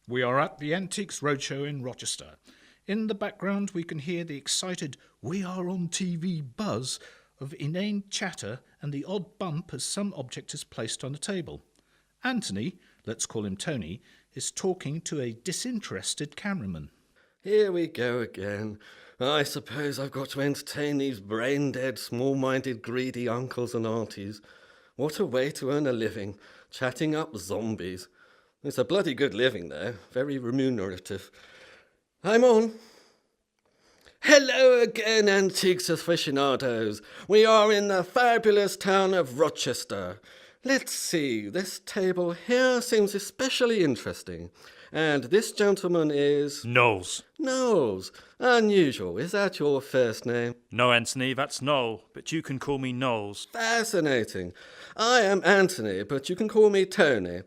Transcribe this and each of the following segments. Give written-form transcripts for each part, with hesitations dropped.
We are at the Antiques Roadshow in Rochester. In the background, we can hear the excited "we are on TV" buzz of inane chatter and the odd bump as some object is placed on a table. Anthony, let's call him Tony, is talking to a disinterested cameraman. Here we go again. I suppose I've got to entertain these brain-dead, small-minded, greedy uncles and aunties. What a way to earn a living, chatting up zombies. It's a bloody good living, though, very remunerative. I'm on. Hello again, antiques aficionados. We are in the fabulous town of Rochester. Let's see, this table here seems especially interesting. And this gentleman is... Knowles. Knowles. Unusual. Is that your first name? No, Anthony, that's Noel, but you can call me Knowles. Fascinating. I am Anthony, but you can call me Tony.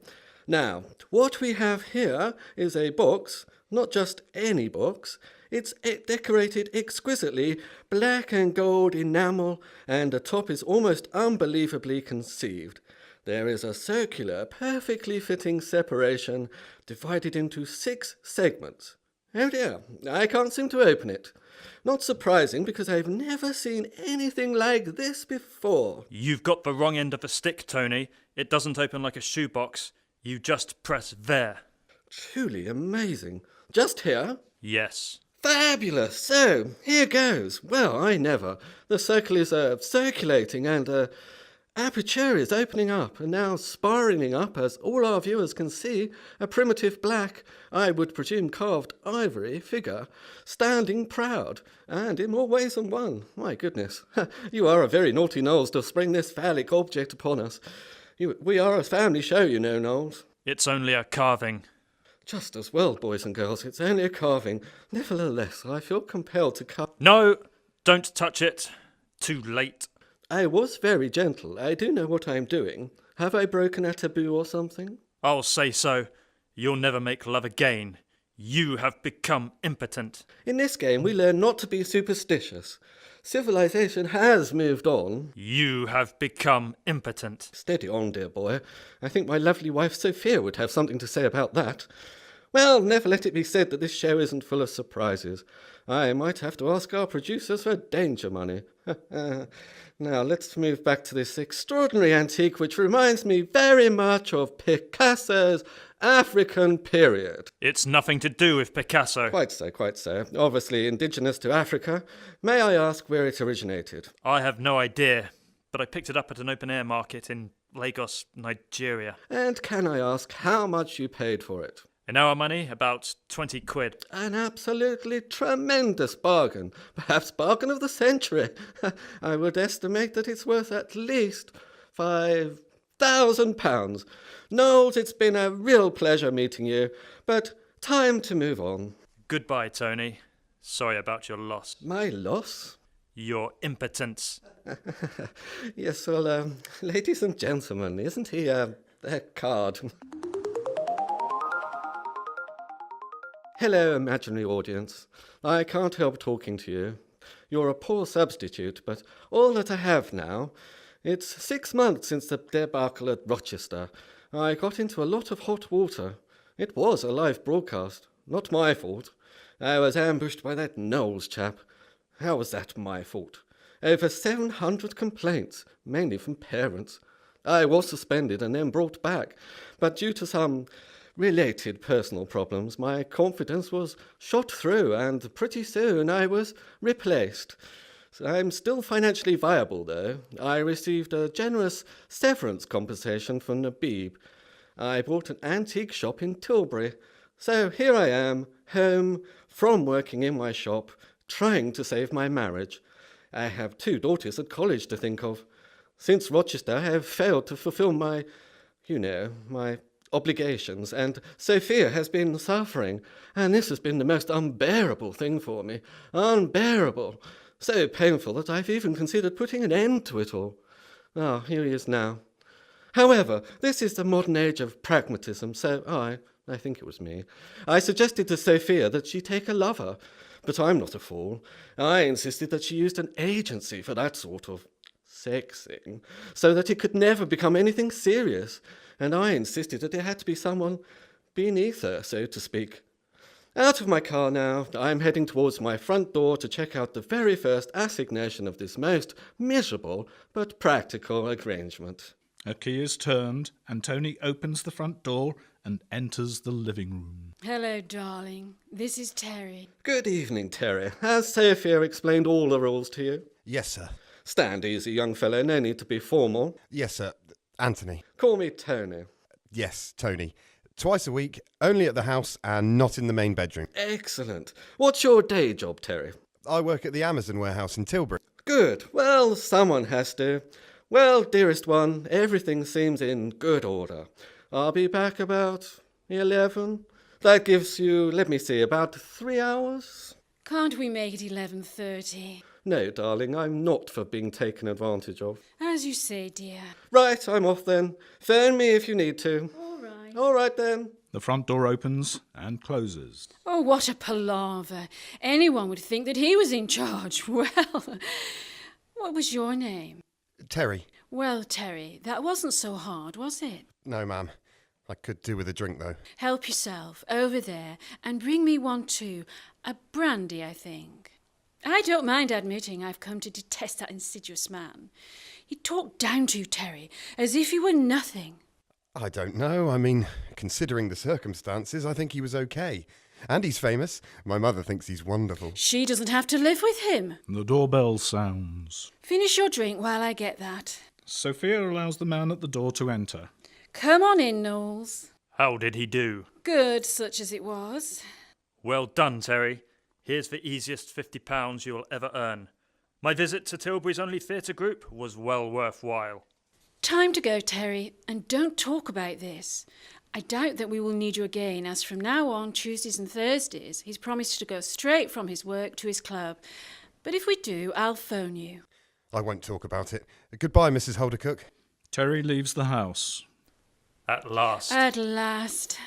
Now, what we have here is a box, not just any box. It's decorated exquisitely, black and gold enamel, and the top is almost unbelievably conceived. There is a circular, perfectly fitting separation divided into 6 segments. Oh dear, I can't seem to open it. Not surprising, because I've never seen anything like this before. You've got the wrong end of the stick, Tony. It doesn't open like a shoebox. You just press there. Truly amazing. Just here? Yes. Fabulous! So, here goes. Well, I never. The circle is circulating and aperture is opening up and now spiraling up, as all our viewers can see, a primitive black, I would presume carved ivory figure, standing proud, and in more ways than one. My goodness, you are a very naughty Knowles to spring this phallic object upon us. We are a family show, you know, Knowles. It's only a carving. Just as well, boys and girls, it's only a carving. Nevertheless, I feel compelled to cut... No, don't touch it. Too late. I was very gentle. I do know what I'm doing. Have I broken a taboo or something? I'll say so. You'll never make love again. You have become impotent. In this game, we learn not to be superstitious. Civilization has moved on. You have become impotent. Steady on, dear boy. I think my lovely wife Sophia would have something to say about that. Well, never let it be said that this show isn't full of surprises. I might have to ask our producers for danger money. Now, let's move back to this extraordinary antique, which reminds me very much of Picasso's African period. It's nothing to do with Picasso. Quite so, quite so. Obviously indigenous to Africa. May I ask where it originated? I have no idea, but I picked it up at an open-air market in Lagos, Nigeria. And can I ask how much you paid for it? In our money, about 20 quid. An absolutely tremendous bargain. Perhaps bargain of the century. I would estimate that it's worth at least £5,000. Knowles, it's been a real pleasure meeting you, but time to move on. Goodbye, Tony. Sorry about your loss. My loss? Your impotence. Yes, well, ladies and gentlemen, isn't he a card? Hello, imaginary audience. I can't help talking to you. You're a poor substitute, but all that I have now. It's 6 months since the debacle at Rochester. I got into a lot of hot water. It was a live broadcast. Not my fault. I was ambushed by that Knowles chap. How was that my fault? Over 700 complaints, mainly from parents. I was suspended and then brought back, but due to some related personal problems, my confidence was shot through, and pretty soon I was replaced. I'm still financially viable, though. I received a generous severance compensation from Nabib. I bought an antique shop in Tilbury. So here I am, home, from working in my shop, trying to save my marriage. I have 2 daughters at college to think of. Since Rochester, I have failed to fulfill my obligations, and Sophia has been suffering, and this has been the most unbearable thing for me. Unbearable. So painful that I've even considered putting an end to it all. Ah, here he is now. However, this is the modern age of pragmatism, so I think it was me, I suggested to Sophia that she take a lover, but I'm not a fool. I insisted that she used an agency for that sort of sexing, so that it could never become anything serious, and I insisted that it had to be someone beneath her, so to speak. Out of my car now, I'm heading towards my front door to check out the very first assignation of this most miserable but practical arrangement. A key is turned, and Tony opens the front door and enters the living room. Hello, darling. This is Terry. Good evening, Terry. Has Sophia explained all the rules to you? Yes, sir. Stand easy, young fellow. No need to be formal. Yes, sir. Anthony. Call me Tony. Yes, Tony. Twice a week, only at the house and not in the main bedroom. Excellent. What's your day job, Terry? I work at the Amazon warehouse in Tilbury. Good. Well, someone has to. Well, dearest one, everything seems in good order. I'll be back about 11. That gives you, let me see, about 3 hours? Can't we make it 11:30? No, darling, I'm not for being taken advantage of. As you say, dear. Right, I'm off then. Phone me if you need to. All right. All right then. The front door opens and closes. Oh, what a palaver. Anyone would think that he was in charge. Well, what was your name? Terry. Well, Terry, that wasn't so hard, was it? No, ma'am. I could do with a drink, though. Help yourself, over there, and bring me one too. A brandy, I think. I don't mind admitting I've come to detest that insidious man. He talked down to you, Terry, as if you were nothing. I don't know. I mean, considering the circumstances, I think he was okay. And he's famous. My mother thinks he's wonderful. She doesn't have to live with him. The doorbell sounds. Finish your drink while I get that. Sophia allows the man at the door to enter. Come on in, Knowles. How did he do? Good, such as it was. Well done, Terry. Here's the easiest £50 you will ever earn. My visit to Tilbury's only theatre group was well worthwhile. Time to go, Terry, and don't talk about this. I doubt that we will need you again, as from now on, Tuesdays and Thursdays, he's promised to go straight from his work to his club. But if we do, I'll phone you. I won't talk about it. Goodbye, Mrs. Holdercook. Terry leaves the house. At last. At last.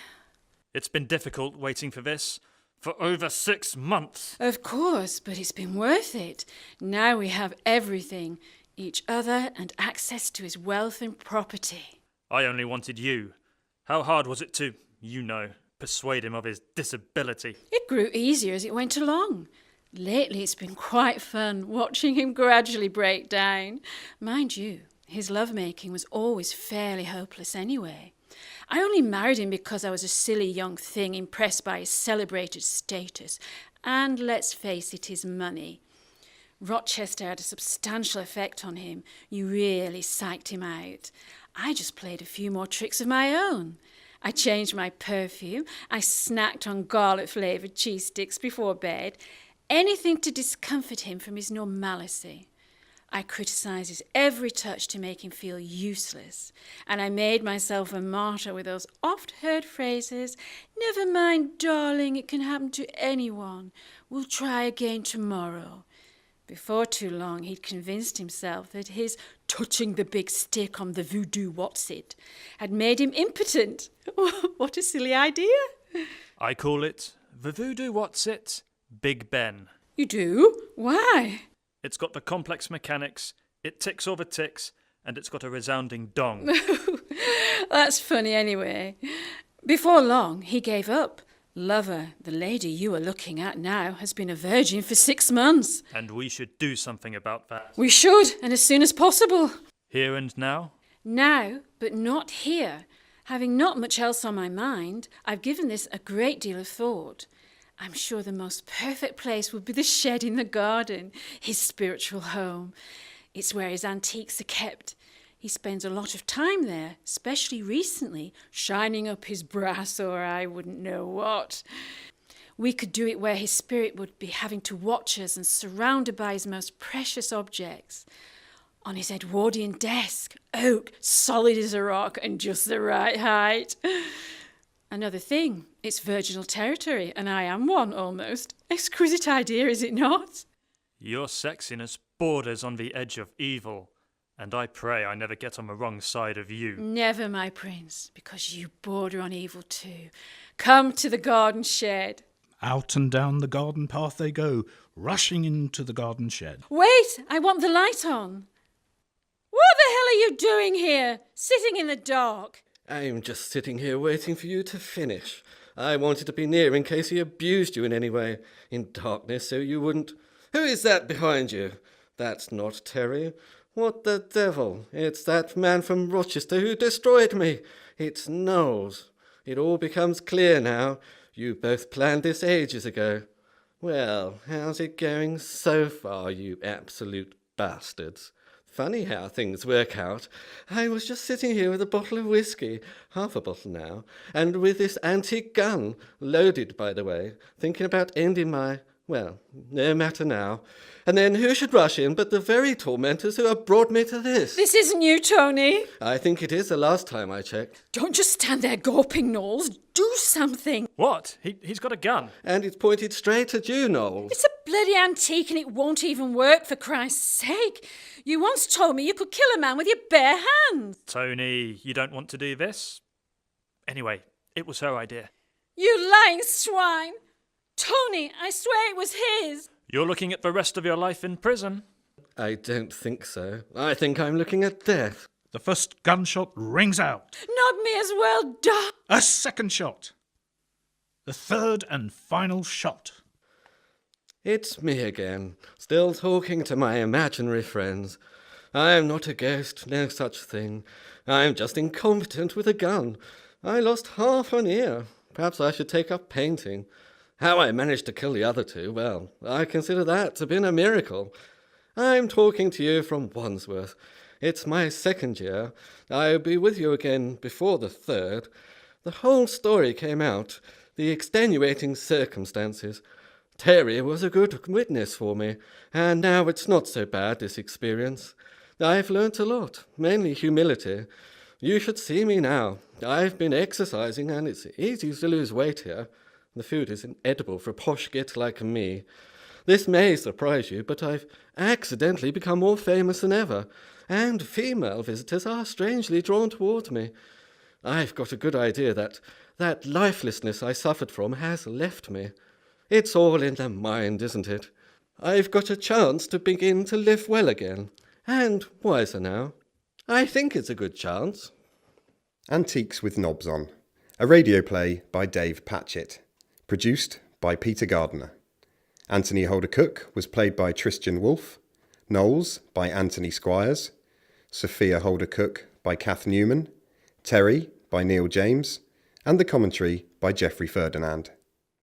It's been difficult waiting for this. For over 6 months. Of course, but it's been worth it. Now we have everything. Each other and access to his wealth and property. I only wanted you. How hard was it to, persuade him of his disability? It grew easier as it went along. Lately it's been quite fun watching him gradually break down. Mind you, his lovemaking was always fairly hopeless anyway. I only married him because I was a silly young thing impressed by his celebrated status and, let's face it, his money. Rochester had a substantial effect on him. You really psyched him out. I just played a few more tricks of my own. I changed my perfume. I snacked on garlic-flavoured cheese sticks before bed. Anything to discomfort him from his normalcy. I criticised his every touch to make him feel useless, and I made myself a martyr with those oft-heard phrases, "Never mind, darling, it can happen to anyone. We'll try again tomorrow." Before too long, he'd convinced himself that his touching the big stick on the voodoo what's-it had made him impotent. What a silly idea. I call it the voodoo what's-it, Big Ben. You do? Why? It's got the complex mechanics, it ticks all the ticks, and it's got a resounding dong. That's funny anyway. Before long, he gave up. Lover, the lady you are looking at now, has been a virgin for 6 months. And we should do something about that. We should, and as soon as possible. Here and now? Now, but not here. Having not much else on my mind, I've given this a great deal of thought. I'm sure the most perfect place would be the shed in the garden, his spiritual home. It's where his antiques are kept. He spends a lot of time there, especially recently, shining up his brass or I wouldn't know what. We could do it where his spirit would be having to watch us and surrounded by his most precious objects. On his Edwardian desk, oak, solid as a rock and just the right height. Another thing, it's virginal territory, and I am one, almost. Exquisite idea, is it not? Your sexiness borders on the edge of evil, and I pray I never get on the wrong side of you. Never, my prince, because you border on evil too. Come to the garden shed. Out and down the garden path they go, rushing into the garden shed. Wait, I want the light on. What the hell are you doing here, sitting in the dark? I'm just sitting here waiting for you to finish. I wanted to be near in case he abused you in any way, in darkness, so you wouldn't... Who is that behind you? That's not Terry. What the devil? It's that man from Rochester who destroyed me. It's Knowles. It all becomes clear now. You both planned this ages ago. Well, how's it going so far, you absolute bastards? Funny how things work out. I was just sitting here with a bottle of whiskey, half a bottle now, and with this antique gun, loaded, by the way, thinking about ending my... well, no matter now. And then who should rush in but the very tormentors who have brought me to this? This isn't you, Tony. I think it is the last time I checked. Don't just stand there gawping, Knowles. Do something. What? He's got a gun. And it's pointed straight at you, Knowles. It's a bloody antique and it won't even work, for Christ's sake. You once told me you could kill a man with your bare hands. Tony, you don't want to do this? Anyway, it was her idea. You lying swine. Tony, I swear it was his. You're looking at the rest of your life in prison. I don't think so. I think I'm looking at death. The first gunshot rings out. Not me as well, Doc. A second shot. The third and final shot. It's me again, still talking to my imaginary friends. I'm not a ghost, no such thing. I'm just incompetent with a gun. I lost half an ear. Perhaps I should take up painting. How I managed to kill the other two, well, I consider that to have been a miracle. I'm talking to you from Wandsworth. It's my second year. I'll be with you again before the third. The whole story came out, the extenuating circumstances. Terry was a good witness for me, and now it's not so bad, this experience. I've learnt a lot, mainly humility. You should see me now. I've been exercising, and it's easy to lose weight here. The food is inedible for a posh git like me. This may surprise you, but I've accidentally become more famous than ever, and female visitors are strangely drawn towards me. I've got a good idea that lifelessness I suffered from has left me. It's all in the mind, isn't it? I've got a chance to begin to live well again, and wiser now. I think it's a good chance. Antiques with Knobs On, a radio play by Dave Patchett, produced by Peter Gardner. Anthony Holder-Cook was played by Tristan Wolfe, Knowles by Anthony Squires, Sophia Holder-Cook by Kath Newman, Terry by Neil James, and the commentary by Geoffrey Ferdinand.